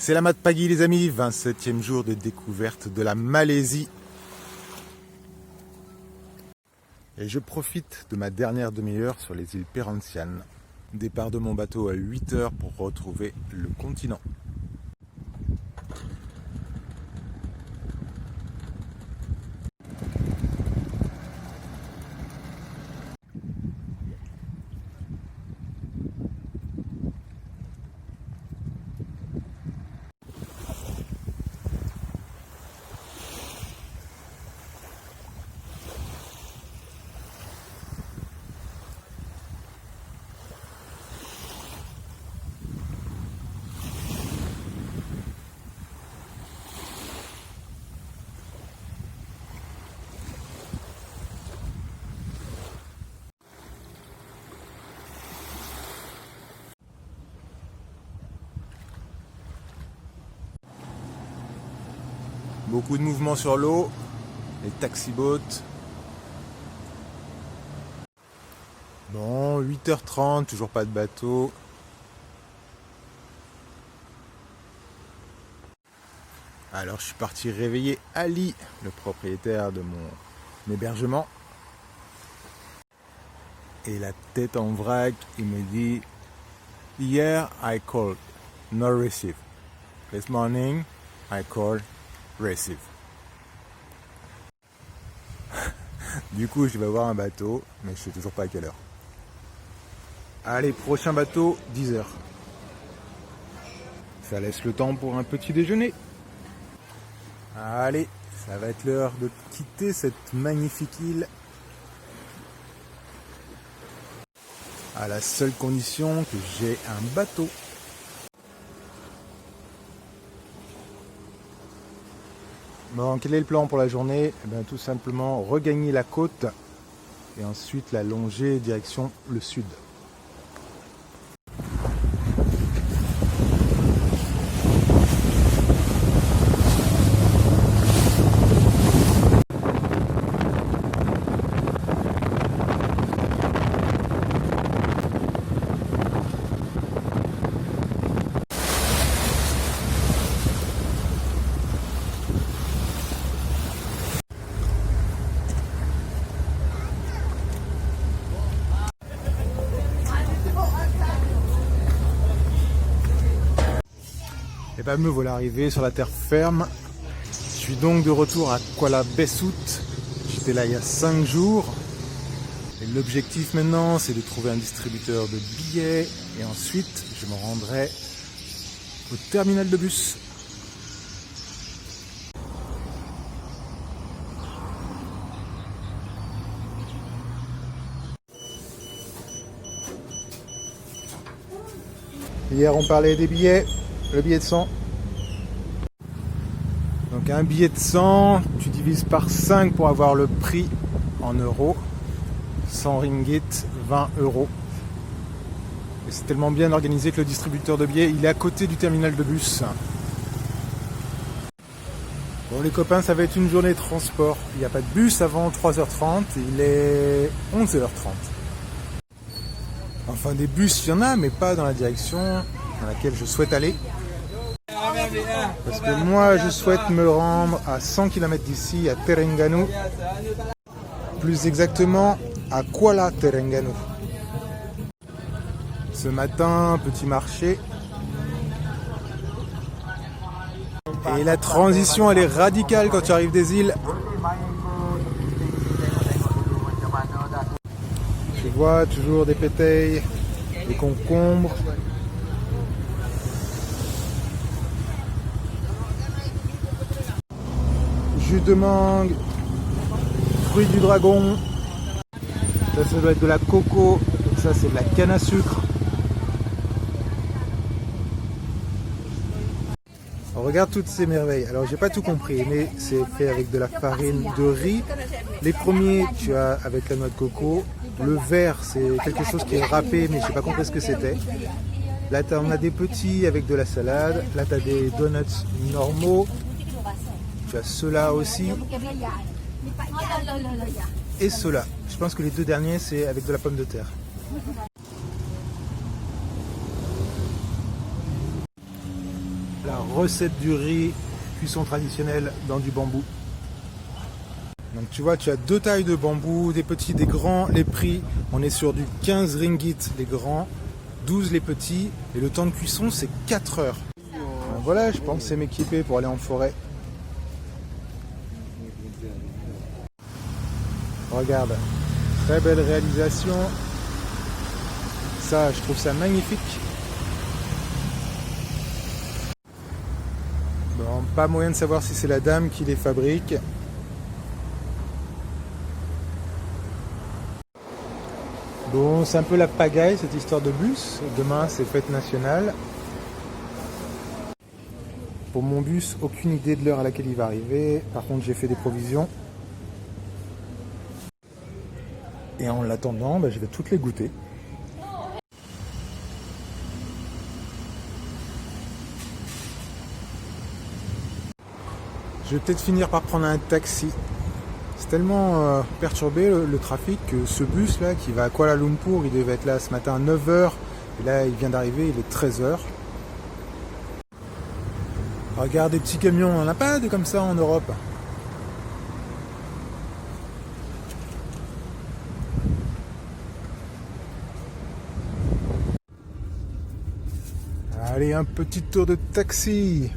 C'est la Mat Pagi les amis, 27e jour de découverte de la Malaisie. Et je profite de ma dernière demi-heure sur les îles Perhentian. Départ de mon bateau à 8 h pour retrouver le continent. Beaucoup de mouvements sur l'eau, les taxi-boats. Bon, 8 h 30, toujours pas de bateau. Alors je suis parti réveiller Ali, le propriétaire de mon hébergement. Et la tête en vrac, il me dit « Hier, I called, no receive. This morning, I called, receive. » Du coup, je vais voir un bateau, mais je sais toujours pas à quelle heure. Allez, prochain bateau, 10 h. Ça laisse le temps pour un petit déjeuner. Allez, ça va être l'heure de quitter cette magnifique île. À la seule condition que j'ai un bateau. Bon, quel est le plan pour la journée? Eh bien, tout simplement regagner la côte et ensuite la longer direction le sud. Et bien me voilà arrivé sur la terre ferme. Je suis donc de retour à Kuala Besut. J'étais là il y a 5 jours. Et l'objectif maintenant, c'est de trouver un distributeur de billets. Et ensuite, je me rendrai au terminal de bus. Hier, on parlait des billets. Le billet de 100. Donc un billet de 100, tu divises par 5 pour avoir le prix en euros. 100 ringgit, 20 euros. Et c'est tellement bien organisé que le distributeur de billets, il est à côté du terminal de bus. Bon les copains, ça va être une journée de transport. Il n'y a pas de bus avant 3 h 30, il est 11 h 30. Enfin des bus, il y en a, mais pas dans la direction dans laquelle je souhaite aller. Parce que moi je souhaite me rendre à 100 km d'ici, à Terengganu. Plus exactement à Kuala Terengganu. Ce matin, petit marché. Et la transition elle est radicale quand tu arrives des îles. Tu vois toujours des pétailles, des concombres. Jus de mangue, fruits du dragon, ça doit être de la coco, ça c'est de la canne à sucre. On regarde toutes ces merveilles, alors j'ai pas tout compris, mais c'est fait avec de la farine de riz. Les premiers tu as avec la noix de coco, le vert c'est quelque chose qui est râpé mais j'ai pas compris ce que c'était. Là on a des petits avec de la salade, là tu as des donuts normaux. Tu as ceux-là aussi. Et ceux-là. Je pense que les deux derniers, c'est avec de la pomme de terre. La recette du riz, cuisson traditionnelle dans du bambou. Donc tu vois, tu as deux tailles de bambou, des petits, des grands. Les prix, on est sur du 15 ringgit les grands, 12 les petits. Et le temps de cuisson, c'est 4 heures. Donc voilà, je pensais m'équiper pour aller en forêt. Regarde, très belle réalisation. Ça, je trouve ça magnifique. Bon, pas moyen de savoir si c'est la dame qui les fabrique. Bon, c'est un peu la pagaille cette histoire de bus. Demain, c'est fête nationale. Pour mon bus, aucune idée de l'heure à laquelle il va arriver. Par contre, j'ai fait des provisions. Et en l'attendant, je vais toutes les goûter. Je vais peut-être finir par prendre un taxi. C'est tellement perturbé le trafic que ce bus là qui va à Kuala Lumpur, il devait être là ce matin à 9 h et là il vient d'arriver, il est 13 h. Regarde des petits camions, on n'en a pas de comme ça en Europe. Allez, un petit tour de taxi.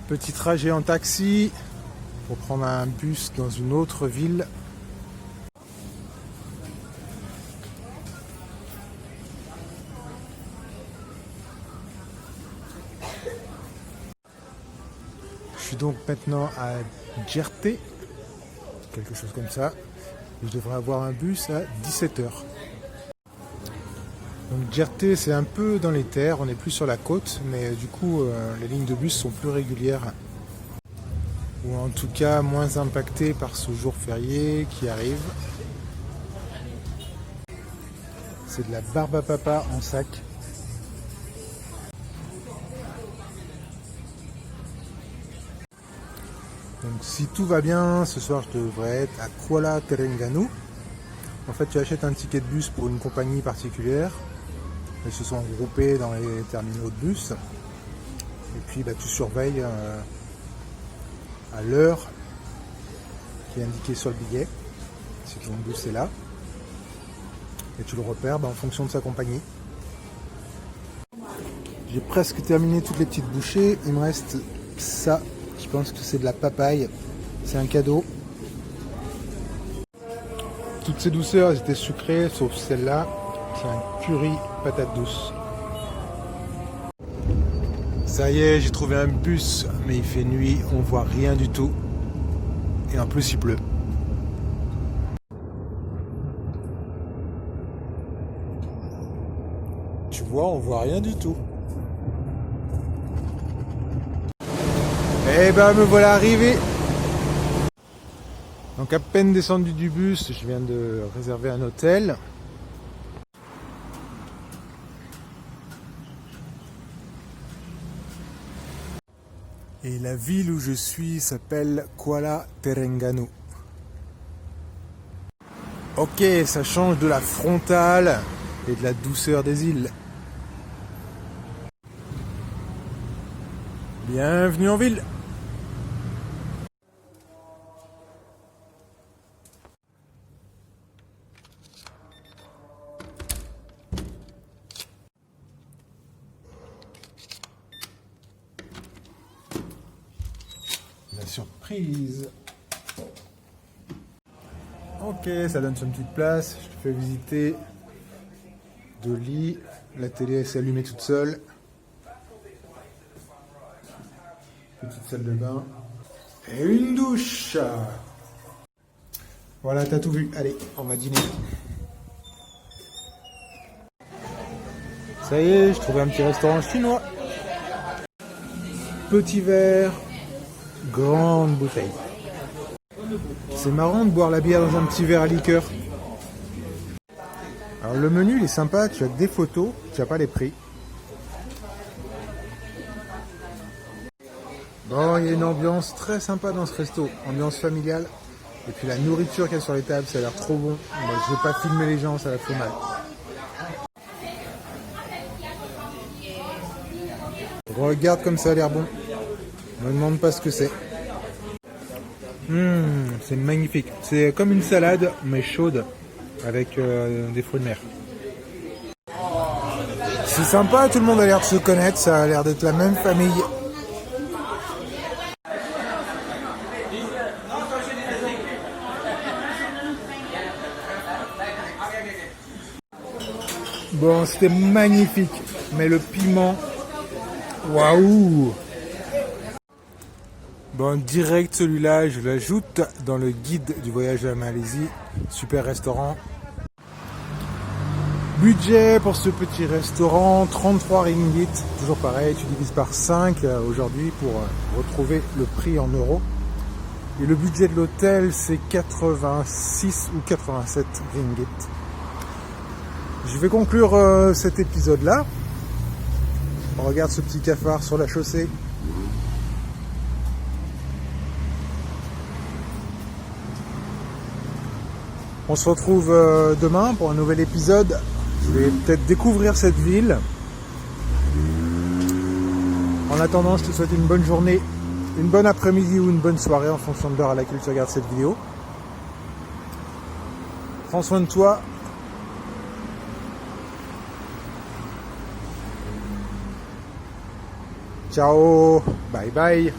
Petit trajet en taxi pour prendre un bus dans une autre ville. Je suis donc maintenant à Djerté, quelque chose comme ça. Je devrais avoir un bus à 17 h. Donc Djerté, c'est un peu dans les terres, on n'est plus sur la côte, mais du coup les lignes de bus sont plus régulières. Ou en tout cas moins impactées par ce jour férié qui arrive. C'est de la barbe à papa en sac. Donc si tout va bien, ce soir je devrais être à Kuala Terengganu. En fait tu achètes un ticket de bus pour une compagnie particulière. Ils se sont regroupés dans les terminaux de bus. Et puis tu surveilles à l'heure qui est indiquée sur le billet, si ton bus est là. Et tu le repères en fonction de sa compagnie. J'ai presque terminé toutes les petites bouchées. Il me reste ça. Je pense que c'est de la papaye. C'est un cadeau. Toutes ces douceurs étaient sucrées, sauf celle-là. C'est un curry patate douce. Ça y est, j'ai trouvé un bus, mais il fait nuit, on voit rien du tout. Et en plus, il pleut. Tu vois, on voit rien du tout. Eh ben, me voilà arrivé. Donc à peine descendu du bus, je viens de réserver un hôtel. Et la ville où je suis s'appelle Kuala Terengganu. Ok, ça change de la frontale et de la douceur des îles. Bienvenue en ville. La surprise. Ok, ça donne son petite place. Je te fais visiter deux lits. La télé s'est allumée toute seule. Petite salle de bain. Et une douche. Voilà, t'as tout vu. Allez, on va dîner. Ça y est, j'ai trouvé un petit restaurant chinois. Petit verre, grande bouteille. C'est marrant de boire la bière dans un petit verre à liqueur. Alors le menu il est sympa, tu as des photos, tu n'as pas les prix. Bon, il y a une ambiance très sympa dans ce resto, ambiance familiale. Et puis la nourriture qu'il y a sur les tables, ça a l'air trop bon. Moi, je veux pas filmer les gens, ça va faire mal. Regarde comme ça a l'air bon. Ne me demande pas ce que c'est. C'est magnifique. C'est comme une salade, mais chaude, avec des fruits de mer. C'est sympa, tout le monde a l'air de se connaître, ça a l'air d'être la même famille. Bon, c'était magnifique, mais le piment, waouh! Bon, direct celui-là, je l'ajoute dans le guide du voyage à la Malaisie. Super restaurant. Budget pour ce petit restaurant, 33 ringgit. Toujours pareil, tu divises par 5 aujourd'hui pour retrouver le prix en euros. Et le budget de l'hôtel, c'est 86 ou 87 ringgit. Je vais conclure cet épisode-là. On regarde ce petit cafard sur la chaussée. On se retrouve demain pour un nouvel épisode. Je vais peut-être découvrir cette ville. En attendant, je te souhaite une bonne journée, une bonne après-midi ou une bonne soirée en fonction de l'heure à laquelle tu regardes cette vidéo. Prends soin de toi. Ciao, bye bye.